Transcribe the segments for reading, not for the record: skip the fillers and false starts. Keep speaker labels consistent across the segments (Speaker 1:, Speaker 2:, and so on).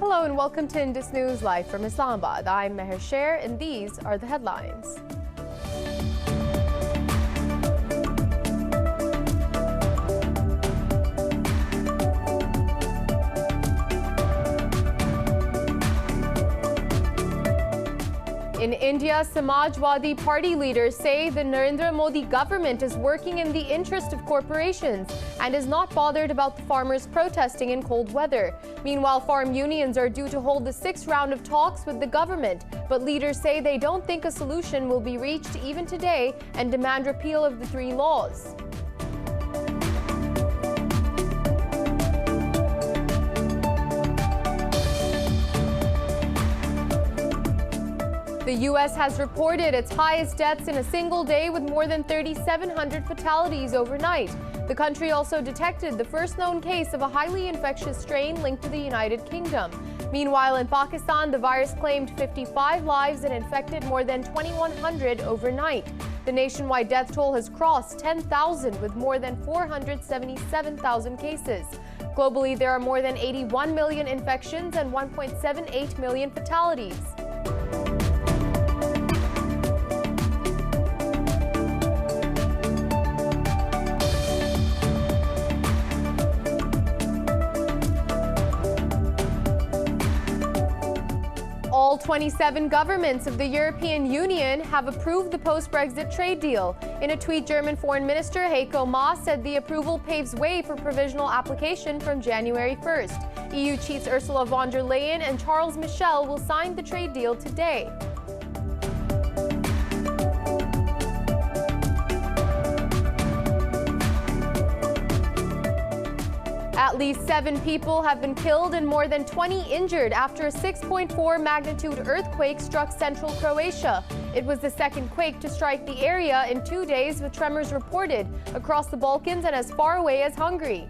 Speaker 1: Hello and welcome to Indus News Live from Islamabad. I'm Meher Sher and these are the headlines. In India, Samajwadi Party leaders say the Narendra Modi government is working in the interest of corporations and is not bothered about the farmers protesting in cold weather. Meanwhile, farm unions are due to hold the sixth round of talks with the government, but leaders say they don't think a solution will be reached even today and demand repeal of the three laws. The U.S. has reported its highest deaths in a single day with more than 3,700 fatalities overnight. The country also detected the first known case of a highly infectious strain linked to the United Kingdom. Meanwhile, in Pakistan, the virus claimed 55 lives and infected more than 2,100 overnight. The nationwide death toll has crossed 10,000 with more than 477,000 cases. Globally, there are more than 81 million infections and 1.78 million fatalities. All 27 governments of the European Union have approved the post-Brexit trade deal. In a tweet, German Foreign Minister Heiko Maas said the approval paves way for provisional application from January 1st. EU chiefs Ursula von der Leyen and Charles Michel will sign the trade deal today. At least 7 people have been killed and more than 20 injured after a 6.4 magnitude earthquake struck central Croatia. It was the second quake to strike the area in 2 days, with tremors reported across the Balkans and as far away as Hungary.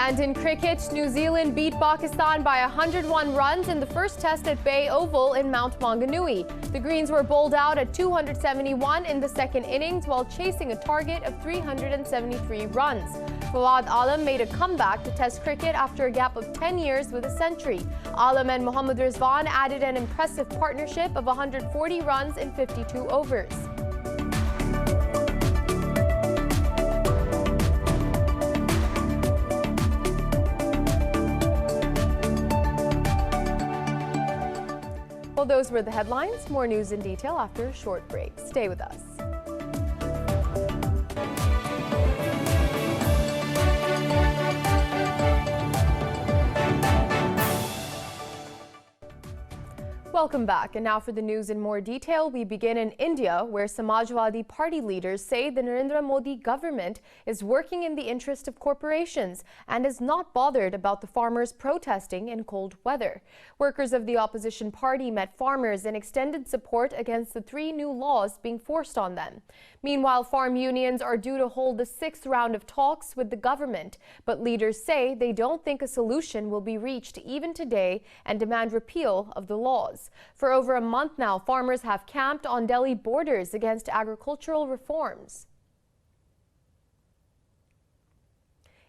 Speaker 1: And in cricket, New Zealand beat Pakistan by 101 runs in the first test at Bay Oval in Mount Maunganui. The Greens were bowled out at 271 in the second innings while chasing a target of 373 runs. Fawad Alam made a comeback to Test cricket after a gap of 10 years with a century. Alam and Mohammad Rizwan added an impressive partnership of 140 runs in 52 overs. Well, those were the headlines. More news in detail after a short break. Stay with us. Welcome back. And now for the news in more detail, we begin in India, where Samajwadi Party leaders say the Narendra Modi government is working in the interest of corporations and is not bothered about the farmers protesting in cold weather. Workers of the opposition party met farmers and extended support against the 3 new laws being forced on them. Meanwhile, farm unions are due to hold the 6th round of talks with the government, but leaders say they don't think a solution will be reached even today and demand repeal of the laws. For over a month now, farmers have camped on Delhi borders against agricultural reforms.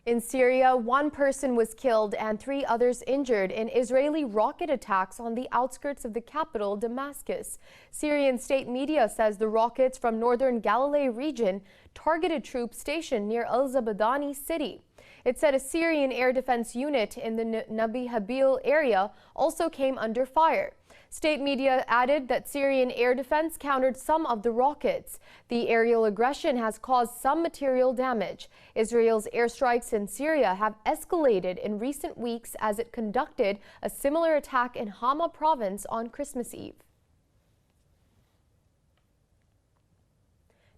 Speaker 1: In Syria, 1 person was killed and 3 others injured in Israeli rocket attacks on the outskirts of the capital, Damascus. Syrian state media says the rockets from northern Galilee region targeted troops stationed near al-Zabadani city. It said a Syrian air defense unit in the Nabi Habil area also came under fire. State media added that Syrian air defense countered some of the rockets. The aerial aggression has caused some material damage. Israel's airstrikes in Syria have escalated in recent weeks as it conducted a similar attack in Hama province on Christmas Eve.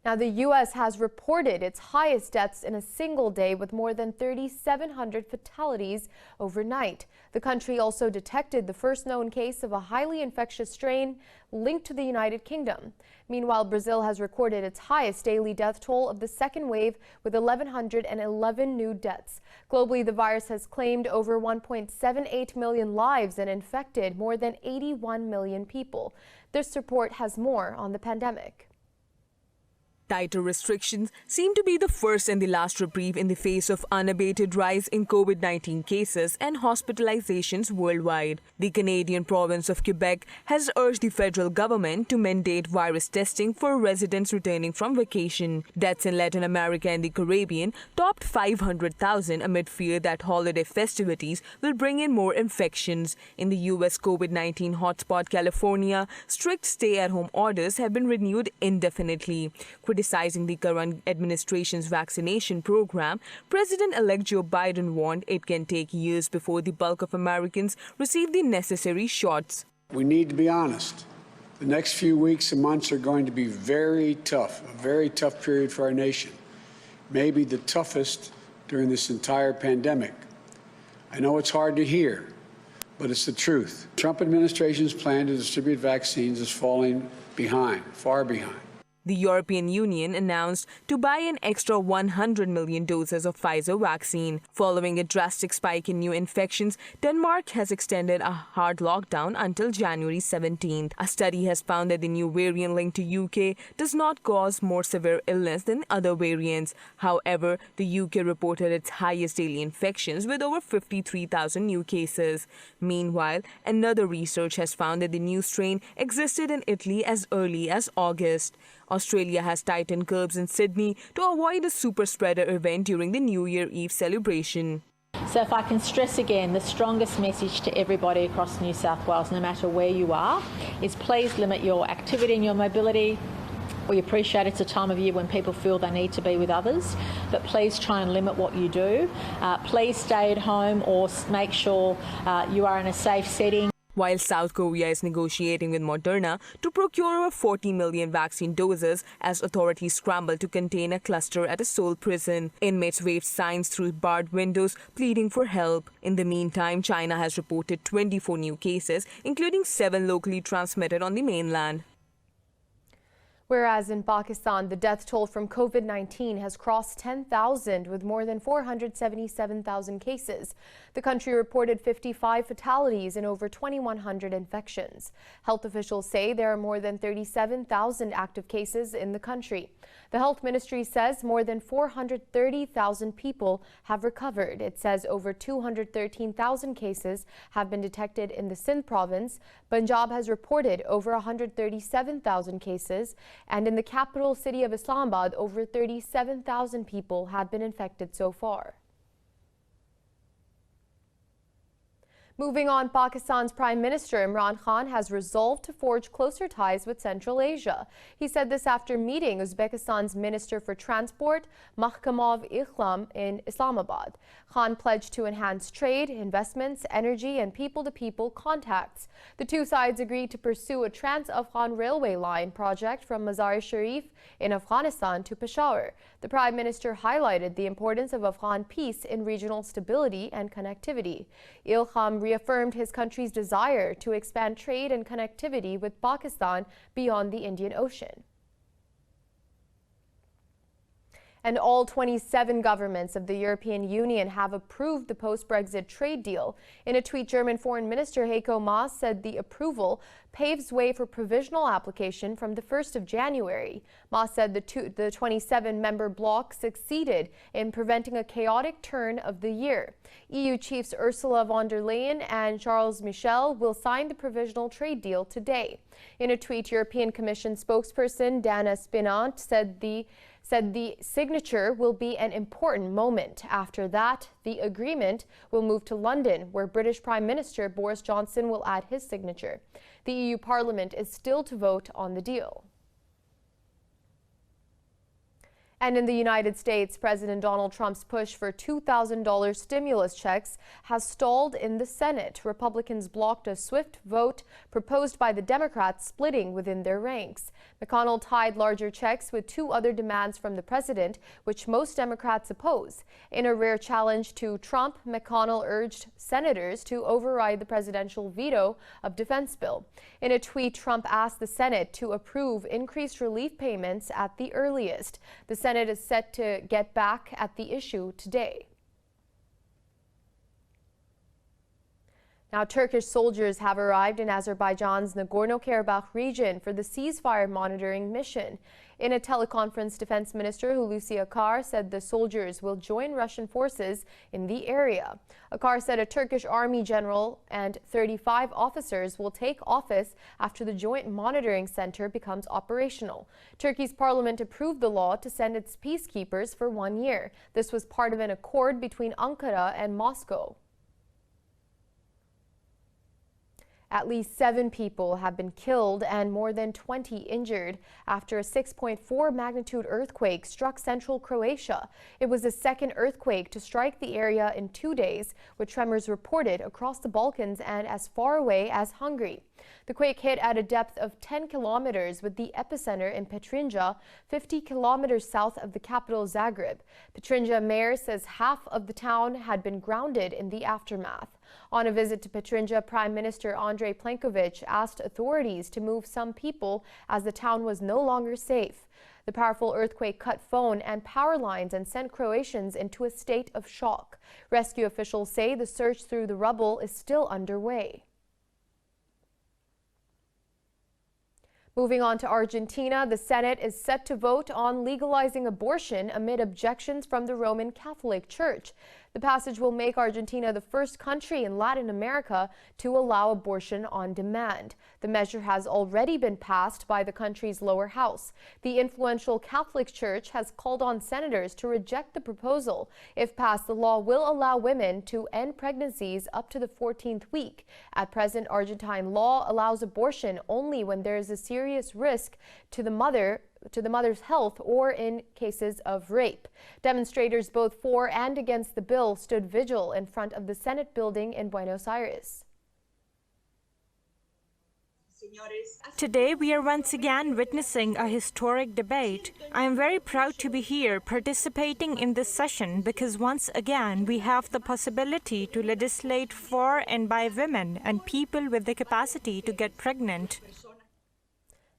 Speaker 1: Now, the U.S. has reported its highest deaths in a single day with more than 3,700 fatalities overnight. The country also detected the first known case of a highly infectious strain linked to the United Kingdom. Meanwhile, Brazil has recorded its highest daily death toll of the second wave with 1,111 new deaths. Globally, the virus has claimed over 1.78 million lives and infected more than 81 million people. This report has more on the pandemic.
Speaker 2: Tighter restrictions seem to be the first and the last reprieve in the face of unabated rise in COVID-19 cases and hospitalizations worldwide. The Canadian province of Quebec has urged the federal government to mandate virus testing for residents returning from vacation. Deaths in Latin America and the Caribbean topped 500,000 amid fear that holiday festivities will bring in more infections. In the U.S. COVID-19 hotspot California, strict stay-at-home orders have been renewed indefinitely. Criticizing the current administration's vaccination program, President-elect Joe Biden warned it can take years before the bulk of Americans receive the necessary shots.
Speaker 3: We need to be honest. The next few weeks and months are going to be very tough, a very tough period for our nation, maybe the toughest during this entire pandemic. I know it's hard to hear, but it's the truth. The Trump administration's plan to distribute vaccines is falling behind, far behind.
Speaker 2: The European Union announced to buy an extra 100 million doses of Pfizer vaccine. Following a drastic spike in new infections, Denmark has extended a hard lockdown until January 17th. A study has found that the new variant linked to UK does not cause more severe illness than other variants. However, the UK reported its highest daily infections with over 53,000 new cases. Meanwhile, another research has found that the new strain existed in Italy as early as August. Australia has tightened curbs in Sydney to avoid a super spreader event during the New Year Eve celebration.
Speaker 4: So if I can stress again, the strongest message to everybody across New South Wales, no matter where you are, is please limit your activity and your mobility. We appreciate it's a time of year when people feel they need to be with others, but please try and limit what you do. Please stay at home or make sure you are in a safe setting.
Speaker 2: While South Korea is negotiating with Moderna to procure over 40 million vaccine doses as authorities scramble to contain a cluster at a Seoul prison. Inmates waved signs through barred windows pleading for help. In the meantime, China has reported 24 new cases, including 7 locally transmitted on the mainland.
Speaker 1: Whereas in Pakistan, the death toll from COVID-19 has crossed 10,000 with more than 477,000 cases. The country reported 55 fatalities and over 2,100 infections. Health officials say there are more than 37,000 active cases in the country. The health ministry says more than 430,000 people have recovered. It says over 213,000 cases have been detected in the Sindh province. Punjab has reported over 137,000 cases. And in the capital city of Islamabad, over 37,000 people have been infected so far. Moving on, Pakistan's Prime Minister Imran Khan has resolved to forge closer ties with Central Asia. He said this after meeting Uzbekistan's Minister for Transport, Mahkamov Iqlam, in Islamabad. Khan pledged to enhance trade, investments, energy, and people-to-people contacts. The two sides agreed to pursue a trans-Afghan railway line project from Mazar-e-Sharif in Afghanistan to Peshawar. The Prime Minister highlighted the importance of Afghan peace in regional stability and connectivity. Ilham reaffirmed his country's desire to expand trade and connectivity with Pakistan beyond the Indian Ocean. And all 27 governments of the European Union have approved the post-Brexit trade deal. In a tweet, German Foreign Minister Heiko Maas said the approval paves way for provisional application from the 1st of January. Maas said the 27-member bloc succeeded in preventing a chaotic turn of the year. EU chiefs Ursula von der Leyen and Charles Michel will sign the provisional trade deal today. In a tweet, European Commission spokesperson Dana Spinant said the signature will be an important moment. After that, the agreement will move to London, where British Prime Minister Boris Johnson will add his signature. The EU Parliament is still to vote on the deal. And in the United States, President Donald Trump's push for $2,000 stimulus checks has stalled in the Senate. Republicans blocked a swift vote proposed by the Democrats, splitting within their ranks. McConnell tied larger checks with 2 other demands from the president, which most Democrats oppose. In a rare challenge to Trump, McConnell urged senators to override the presidential veto of defense bill. In a tweet, Trump asked the Senate to approve increased relief payments at the earliest. The Senate is set to get back at the issue today. Now, Turkish soldiers have arrived in Azerbaijan's Nagorno-Karabakh region for the ceasefire monitoring mission. In a teleconference, Defense Minister Hulusi Akar said the soldiers will join Russian forces in the area. Akar said a Turkish army general and 35 officers will take office after the joint monitoring center becomes operational. Turkey's parliament approved the law to send its peacekeepers for 1 year. This was part of an accord between Ankara and Moscow. At least 7 people have been killed and more than 20 injured after a 6.4 magnitude earthquake struck central Croatia. It was the second earthquake to strike the area in 2 days, with tremors reported across the Balkans and as far away as Hungary. The quake hit at a depth of 10 kilometers with the epicenter in Petrinja, 50 kilometers south of the capital Zagreb. Petrinja mayor says half of the town had been grounded in the aftermath. On a visit to Petrinja, Prime Minister Andrej Plenković asked authorities to move some people as the town was no longer safe. The powerful earthquake cut phone and power lines and sent Croatians into a state of shock. Rescue officials say the search through the rubble is still underway. Moving on to Argentina, the Senate is set to vote on legalizing abortion amid objections from the Roman Catholic Church. The passage will make Argentina the first country in Latin America to allow abortion on demand. The measure has already been passed by the country's lower house. The influential Catholic Church has called on senators to reject the proposal. If passed, the law will allow women to end pregnancies up to the 14th week. At present, Argentine law allows abortion only when there is a serious risk to the mother's health or in cases of rape. Demonstrators both for and against the bill stood vigil in front of the Senate building in Buenos Aires.
Speaker 5: Today we are once again witnessing a historic debate. I am very proud to be here participating in this session because once again we have the possibility to legislate for and by women and people with the capacity to get pregnant.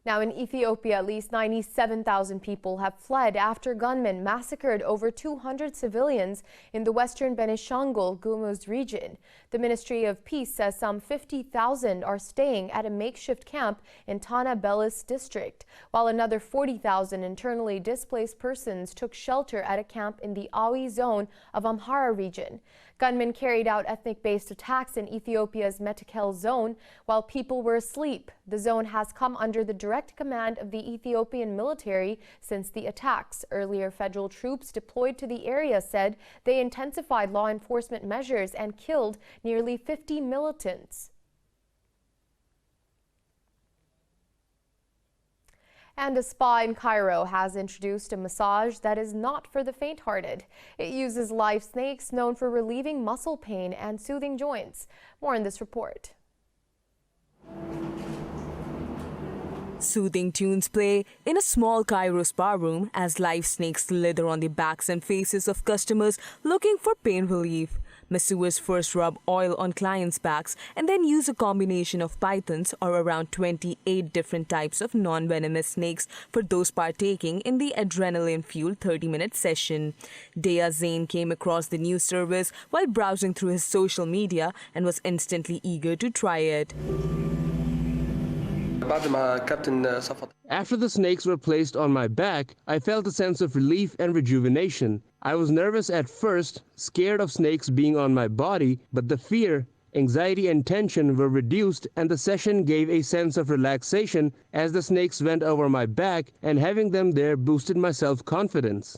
Speaker 1: Now in Ethiopia, at least 97,000 people have fled after gunmen massacred over 200 civilians in the western Benishangul Gumuz region. The Ministry of Peace says some 50,000 are staying at a makeshift camp in Tana Belis district, while another 40,000 internally displaced persons took shelter at a camp in the Awi zone of Amhara region. Gunmen carried out ethnic-based attacks in Ethiopia's Metakel zone while people were asleep. The zone has come under the direct command of the Ethiopian military since the attacks. Earlier, federal troops deployed to the area said they intensified law enforcement measures and killed nearly 50 militants. And a spa in Cairo has introduced a massage that is not for the faint-hearted. It uses live snakes known for relieving muscle pain and soothing joints. More in this report.
Speaker 2: Soothing tunes play in a small Cairo spa room as live snakes slither on the backs and faces of customers looking for pain relief. Masseurs first rub oil on clients' backs and then use a combination of pythons or around 28 different types of non-venomous snakes for those partaking in the adrenaline-fueled 30-minute session. Dea Zain came across the new service while browsing through his social media and was instantly eager to try it.
Speaker 6: After the snakes were placed on my back, I felt a sense of relief and rejuvenation. I was nervous at first, scared of snakes being on my body, but the fear, anxiety and tension were reduced and the session gave a sense of relaxation as the snakes went over my back, and having them there boosted my self-confidence.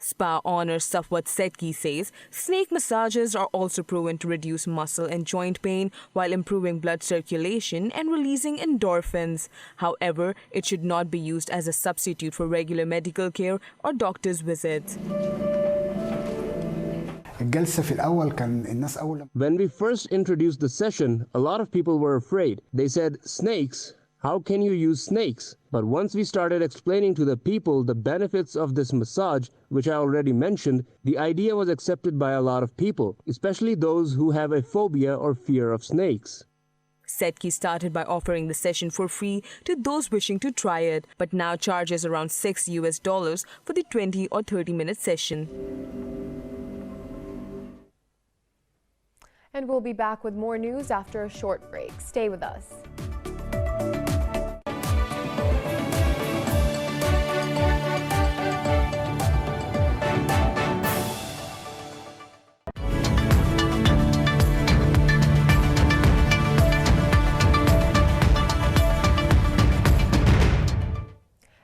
Speaker 2: Spa owner Safwat Setki says snake massages are also proven to reduce muscle and joint pain while improving blood circulation and releasing endorphins. However, it should not be used as a substitute for regular medical care or doctor's visits.
Speaker 6: When we first introduced the session, a lot of people were afraid. They said, "Snakes? How can you use snakes?" But once we started explaining to the people the benefits of this massage, which I already mentioned, the idea was accepted by a lot of people, especially those who have a phobia or fear of snakes.
Speaker 2: Setki started by offering the session for free to those wishing to try it, but now charges around $6 for the 20 or 30-minute session.
Speaker 1: And we'll be back with more news after a short break. Stay with us.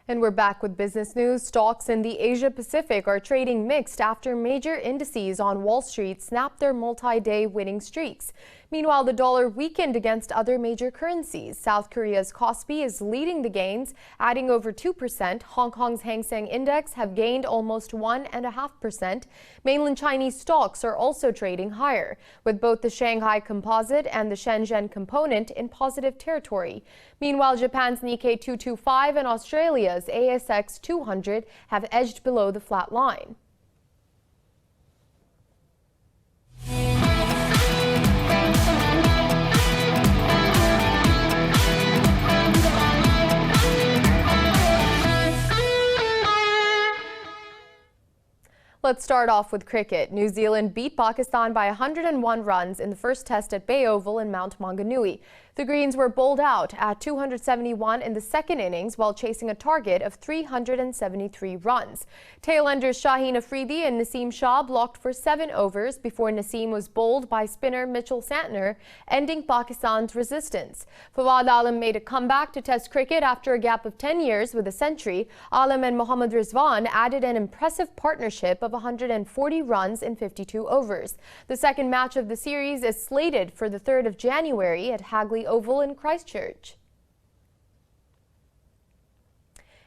Speaker 1: And we're back with business news. Stocks in the Asia Pacific are trading mixed after major indices on Wall Street snapped their multi-day winning streaks. Meanwhile, the dollar weakened against other major currencies. South Korea's Kospi is leading the gains, adding over 2%. Hong Kong's Hang Seng Index have gained almost 1.5%. Mainland Chinese stocks are also trading higher, with both the Shanghai Composite and the Shenzhen Component in positive territory. Meanwhile, Japan's Nikkei 225 and Australia's ASX 200 have edged below the flat line. Let's start off with cricket. New Zealand beat Pakistan by 101 runs in the first test at Bay Oval in Mount Maunganui. The Greens were bowled out at 271 in the second innings while chasing a target of 373 runs. Tailenders Shaheen Afridi and Naseem Shah blocked for 7 overs before Naseem was bowled by spinner Mitchell Santner, ending Pakistan's resistance. Fawad Alam made a comeback to Test cricket after a gap of 10 years with a century. Alam and Mohammad Rizwan added an impressive partnership of 140 runs in 52 overs. The second match of the series is slated for the 3rd of January at Hagley Oval in Christchurch.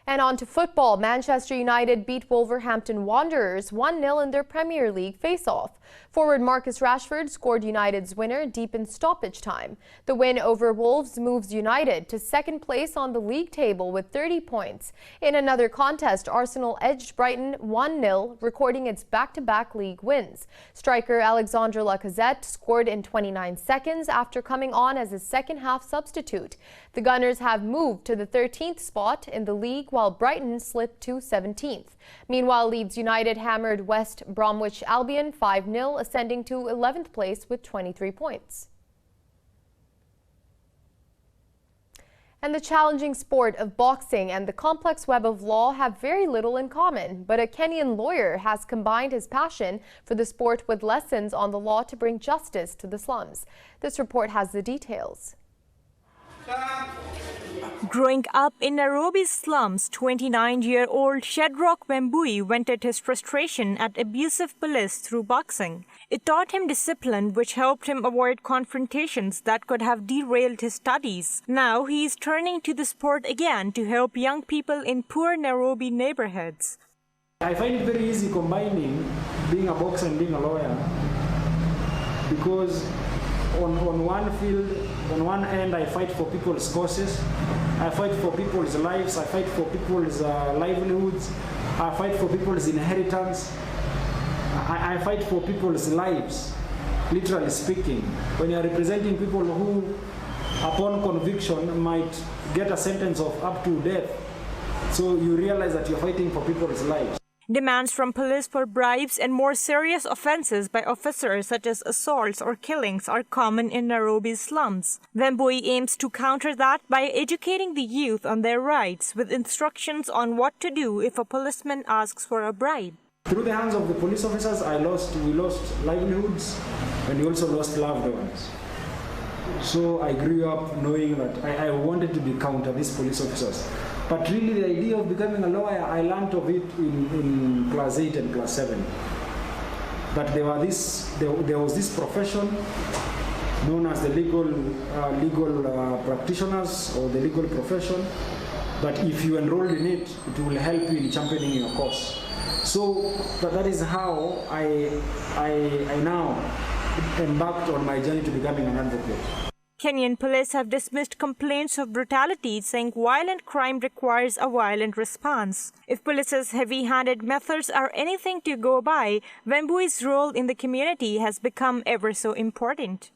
Speaker 1: And on to football. Manchester United beat Wolverhampton Wanderers 1-0 in their Premier League face-off. Forward Marcus Rashford scored United's winner deep in stoppage time. The win over Wolves moves United to second place on the league table with 30 points. In another contest, Arsenal edged Brighton 1-0, recording its back-to-back league wins. Striker Alexandre Lacazette scored in 29 seconds after coming on as a second-half substitute. The Gunners have moved to the 13th spot in the league, while Brighton slipped to 17th. Meanwhile, Leeds United hammered West Bromwich Albion 5-0, ascending to 11th place with 23 points. And the challenging sport of boxing and the complex web of law have very little in common, but a Kenyan lawyer has combined his passion for the sport with lessons on the law to bring justice to the slums. This report has the details.
Speaker 5: Growing up in Nairobi's slums, 29-year-old Shedrack Wembui vented his frustration at abusive police through boxing. It taught him discipline, which helped him avoid confrontations that could have derailed his studies. Now he is turning to the sport again to help young people in poor Nairobi neighborhoods.
Speaker 7: I find it very easy combining being a boxer and being a lawyer, because on one field, on one end, I fight for people's causes, I fight for people's lives, I fight for people's livelihoods, I fight for people's inheritance, I fight for people's lives, literally speaking. When you are representing people who, upon conviction, might get a sentence of up to death, so you realize that you're fighting for people's lives.
Speaker 5: Demands from police for bribes and more serious offenses by officers such as assaults or killings are common in Nairobi's slums. Wembui aims to counter that by educating the youth on their rights with instructions on what to do if a policeman asks for a bribe.
Speaker 7: Through the hands of the police officers, we lost livelihoods and we also lost loved ones. So I grew up knowing that I wanted to counter these police officers. But really the idea of becoming a lawyer, I learned of it in class 8 and class 7. That there was this profession known as the legal practitioners or the legal profession, that if you enrolled in it, it will help you in championing your cause. So that is how I now embarked on my journey to becoming an advocate.
Speaker 5: Kenyan police have dismissed complaints of brutality, saying violent crime requires a violent response. If police's heavy-handed methods are anything to go by, Wembui's role in the community has become ever so important.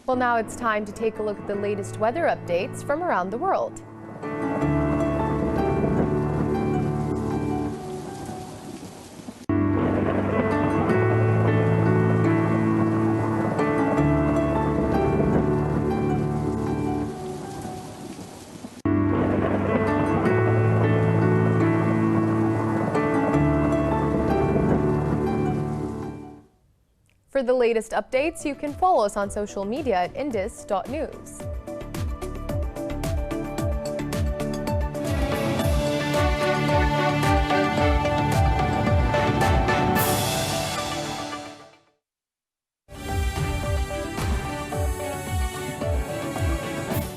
Speaker 1: Well, now it's time to take a look at the latest weather updates from around the world. For the latest updates, you can follow us on social media at indus.news.